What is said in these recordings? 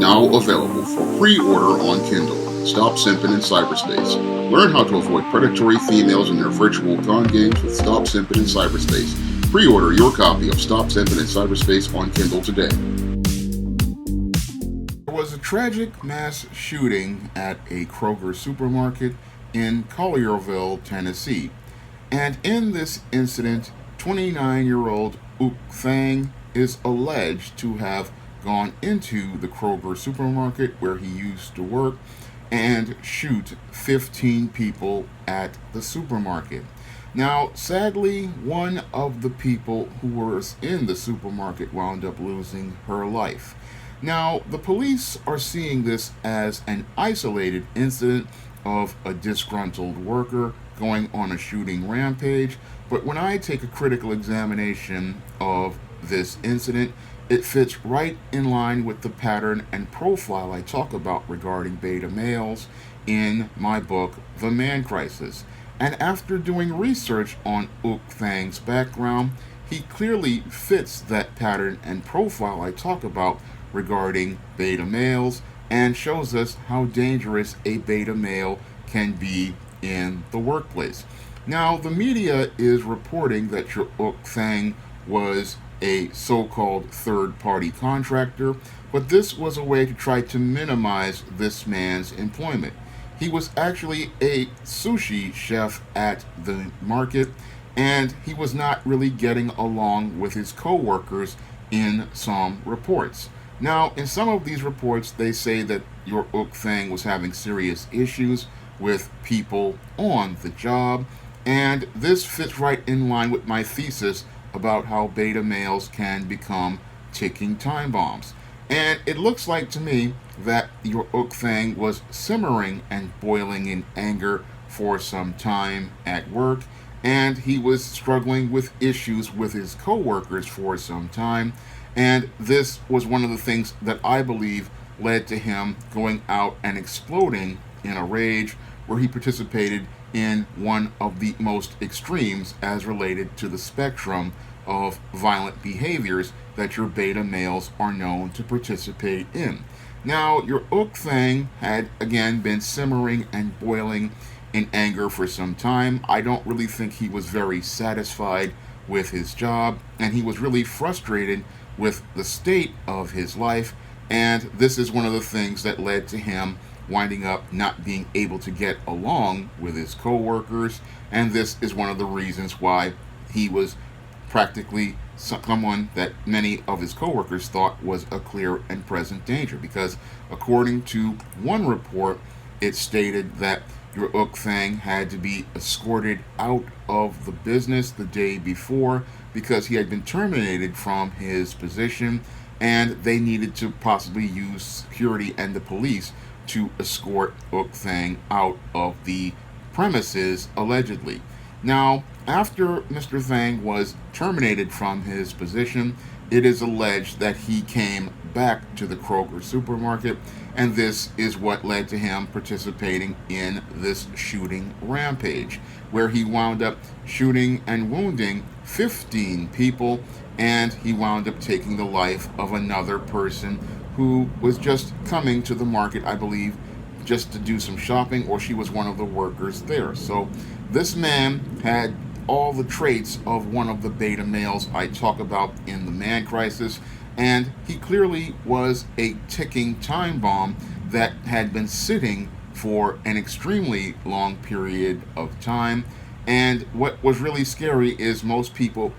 Now available for pre-order on Kindle. Stop Simping in Cyberspace. Learn how to avoid predatory females in their virtual con games with Stop Simping in Cyberspace. Pre-order your copy of Stop Simping in Cyberspace on Kindle today. There was a tragic mass shooting at a Kroger supermarket in Collierville, Tennessee. And in this incident, 29-year-old Uk Thang is alleged to have gone into the Kroger supermarket where he used to work and shoot 15 people at the supermarket. Now, sadly, one of the people who was in the supermarket wound up losing her life. Now, the police are seeing this as an isolated incident of a disgruntled worker going on a shooting rampage, but when I take a critical examination of this incident, it fits right in line with the pattern and profile I talk about regarding beta males in my book, The Man Crisis. And after doing research on Uk Thang's background, he clearly fits that pattern and profile I talk about regarding beta males and shows us how dangerous a beta male can be in the workplace. Now, the media is reporting that your Uk Thang was a so-called third-party contractor, but this was a way to try to minimize this man's employment. He was actually a sushi chef at the market, and he was not really getting along with his co-workers in some reports. Now, in some of these reports, they say that your Uk Thang was having serious issues with people on the job, and this fits right in line with my thesis about how beta males can become ticking time bombs. And it looks like to me that your Uk Thang was simmering and boiling in anger for some time at work, and he was struggling with issues with his co-workers for some time, and this was one of the things that I believe led to him going out and exploding in a rage, where he participated in one of the most extremes as related to the spectrum of violent behaviors that your beta males are known to participate in. Now, your Uk Thang had again been simmering and boiling in anger for some time. I don't really think he was very satisfied with his job, and he was really frustrated with the state of his life, and this is one of the things that led to him winding up not being able to get along with his co-workers, and this is one of the reasons why he was practically someone that many of his co-workers thought was a clear and present danger, because according to one report, it stated that your Uk Thang had to be escorted out of the business the day before because he had been terminated from his position, and they needed to possibly use security and the police to escort Uk Thang out of the premises, allegedly. Now, after Mr. Thang was terminated from his position, it is alleged that he came back to the Kroger supermarket, and this is what led to him participating in this shooting rampage, where he wound up shooting and wounding 15 people, and he wound up taking the life of another person who was just coming to the market, I believe, just to do some shopping, or she was one of the workers there. So this man had all the traits of one of the beta males I talk about in The Man Crisis, and he clearly was a ticking time bomb that had been sitting for an extremely long period of time. And what was really scary is most people,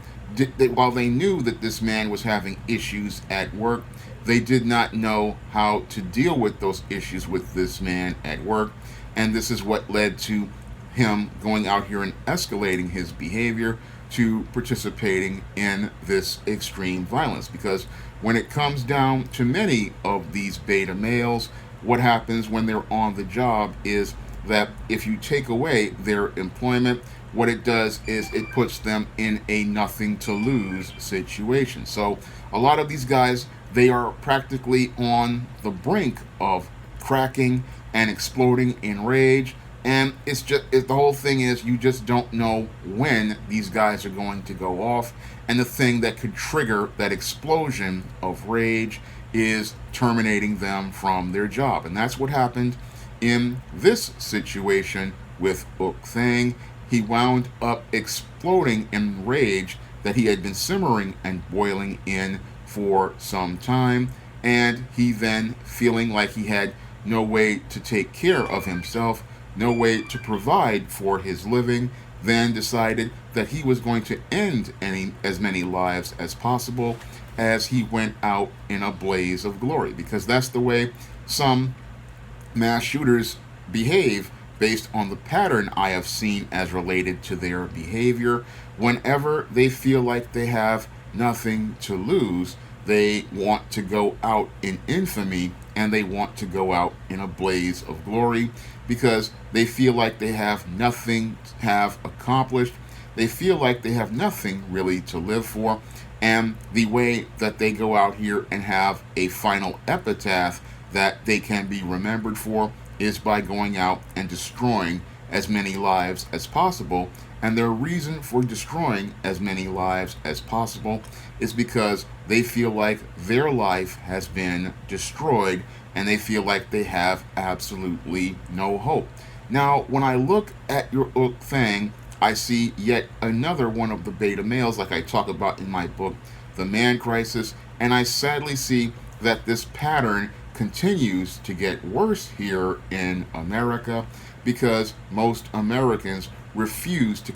while they knew that this man was having issues at work, they did not know how to deal with those issues with this man at work, and this is what led to him going out here and escalating his behavior to participating in this extreme violence. Because when it comes down to many of these beta males, what happens when they're on the job is that if you take away their employment, what it does is it puts them in a nothing to lose situation. So a lot of these guys, they are practically on the brink of cracking and exploding in rage. And the whole thing is you just don't know when these guys are going to go off. And the thing that could trigger that explosion of rage is terminating them from their job. And that's what happened in this situation with Uk Thang. He wound up exploding in rage that he had been simmering and boiling in for some time, and he then, feeling like he had no way to take care of himself, no way to provide for his living, then decided that he was going to end as many lives as possible as he went out in a blaze of glory. Because that's the way some mass shooters behave, based on the pattern I have seen as related to their behavior. Whenever they feel like they have nothing to lose, they want to go out in infamy, and they want to go out in a blaze of glory, because they feel like they have nothing to have accomplished. They feel like they have nothing really to live for. And the way that they go out here and have a final epitaph that they can be remembered for is by going out and destroying as many lives as possible. And their reason for destroying as many lives as possible is because they feel like their life has been destroyed, and they feel like they have absolutely no hope. Now, when I look at your Uk Thang, I see yet another one of the beta males, like I talk about in my book, The Man Crisis, and I sadly see that this pattern continues to get worse here in America, because most Americans refuse to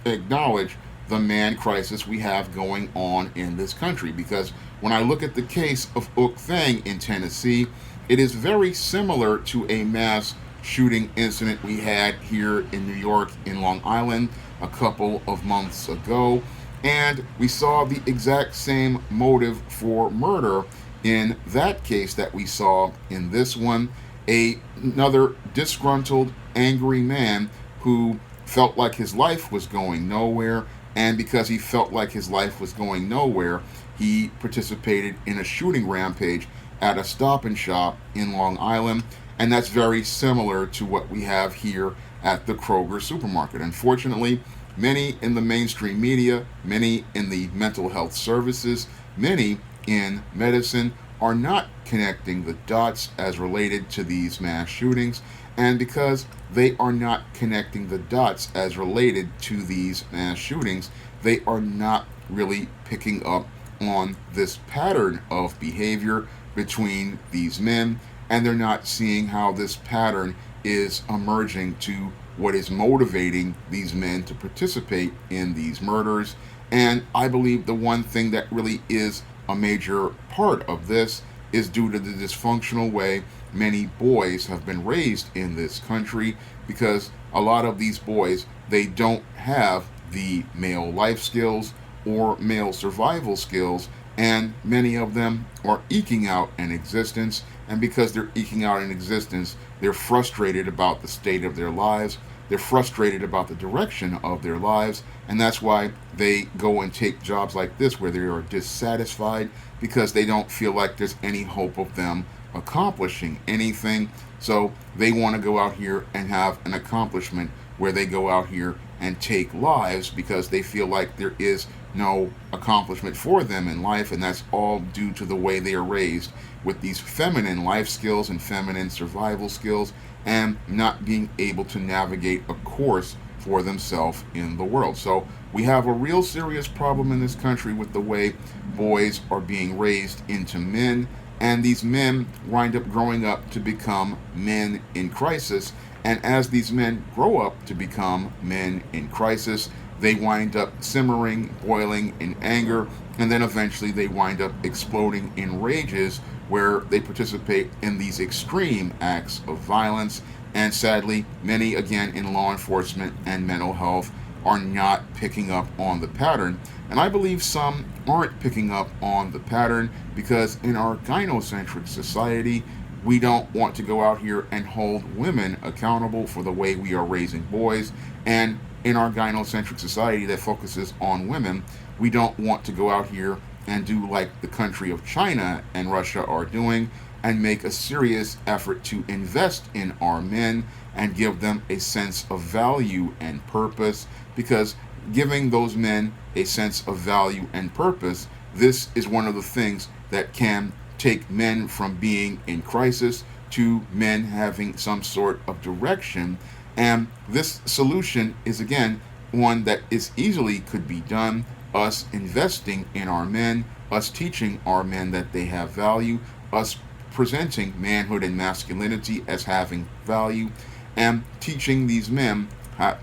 acknowledge the man crisis we have going on in this country. Because when I look at the case of Uk Thang in Tennessee, it is very similar to a mass shooting incident we had here in New York, in Long Island, a couple of months ago. And we saw the exact same motive for murder in that case that we saw in this one. Another disgruntled, angry man who felt like his life was going nowhere, and because he felt like his life was going nowhere, he participated in a shooting rampage at a Stop and Shop in Long Island. And that's very similar to what we have here at the Kroger supermarket. Unfortunately, many in the mainstream media, many in the mental health services, many in medicine are not connecting the dots as related to these mass shootings. And because they are not connecting the dots as related to these mass shootings, they are not really picking up on this pattern of behavior between these men, and they're not seeing how this pattern is emerging to what is motivating these men to participate in these murders. And I believe the one thing that really is a major part of this is due to the dysfunctional way many boys have been raised in this country, because a lot of these boys, they don't have the male life skills or male survival skills, and many of them are eking out an existence. And because they're eking out an existence, they're frustrated about the state of their lives. They're frustrated about the direction of their lives, and that's why they go and take jobs like this, where they are dissatisfied because they don't feel like there's any hope of them accomplishing anything. So they want to go out here and have an accomplishment where they go out here and take lives, because they feel like there is no accomplishment for them in life, and that's all due to the way they are raised with these feminine life skills and feminine survival skills, and not being able to navigate a course for themselves in the world. So we have a real serious problem in this country with the way boys are being raised into men, and these men wind up growing up to become men in crisis. And as these men grow up to become men in crisis, they wind up simmering, boiling in anger, and then eventually they wind up exploding in rages, where they participate in these extreme acts of violence. And sadly, many, again, in law enforcement and mental health are not picking up on the pattern. And I believe some aren't picking up on the pattern because in our gynocentric society, we don't want to go out here and hold women accountable for the way we are raising boys. And in our gynocentric society that focuses on women, we don't want to go out here and do like the country of China and Russia are doing, and make a serious effort to invest in our men and give them a sense of value and purpose. Because giving those men a sense of value and purpose, this is one of the things that can take men from being in crisis to men having some sort of direction. And this solution is, again, one that is easily could be done. Us investing in our men, us teaching our men that they have value, us presenting manhood and masculinity as having value, and teaching these men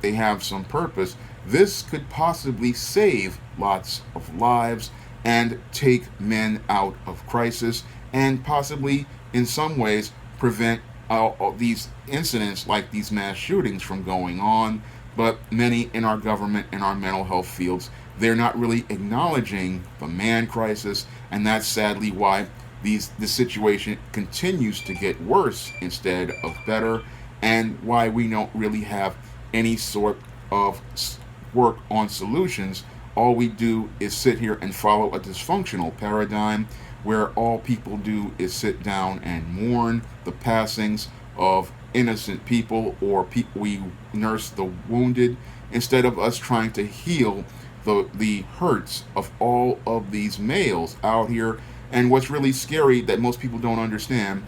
they have some purpose. This could possibly save lots of lives and take men out of crisis, and possibly in some ways prevent these incidents like these mass shootings from going on. But many in our government and our mental health fields, they're not really acknowledging the man crisis, and that's sadly why this situation continues to get worse instead of better, and why we don't really have any sort of work on solutions. All we do is sit here and follow a dysfunctional paradigm where all people do is sit down and mourn the passings of innocent people, or we nurse the wounded instead of us trying to heal the hurts of all of these males out here. And what's really scary that most people don't understand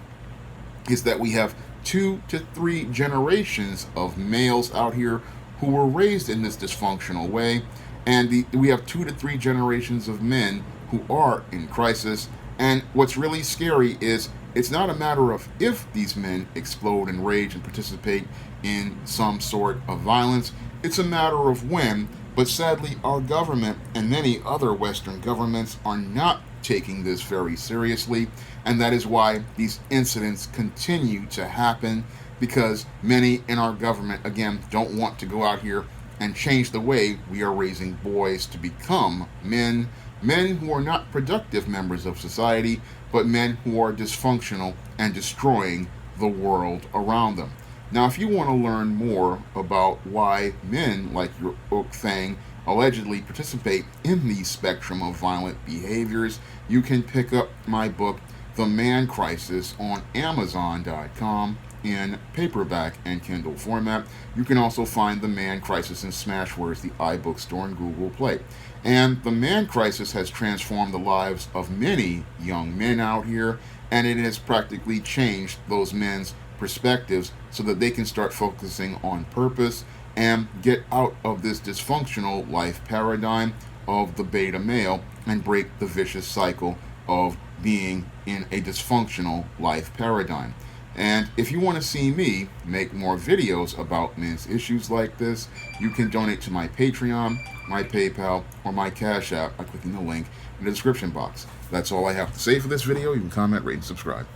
is that we have 2 to 3 generations of males out here who were raised in this dysfunctional way, and we have 2 to 3 generations of men who are in crisis. And what's really scary is it's not a matter of if these men explode in rage and participate in some sort of violence, it's a matter of when. But sadly, our government and many other Western governments are not taking this very seriously, and that is why these incidents continue to happen, because many in our government, again, don't want to go out here and change the way we are raising boys to become men who are not productive members of society, but men who are dysfunctional and destroying the world around them. Now, if you want to learn more about why men like your Oak Fang allegedly participate in the spectrum of violent behaviors, you can pick up my book, The Man Crisis, on Amazon.com in paperback and Kindle format. You can also find The Man Crisis in Smashwords, the iBook store, and Google Play. And The Man Crisis has transformed the lives of many young men out here, and it has practically changed those men's perspectives so that they can start focusing on purpose and get out of this dysfunctional life paradigm of the beta male and break the vicious cycle of being in a dysfunctional life paradigm. And if you want to see me make more videos about men's issues like this, you can donate to my Patreon, my PayPal, or my Cash App by clicking the link in the description box. That's all I have to say for this video. You can comment, rate, and subscribe.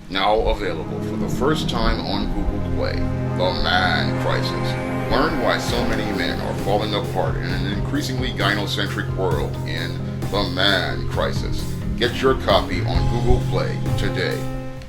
Now available for the first time on Google Play, The Man Crisis. Learn why so many men are falling apart in an increasingly gynocentric world in The Man Crisis. Get your copy on Google Play today.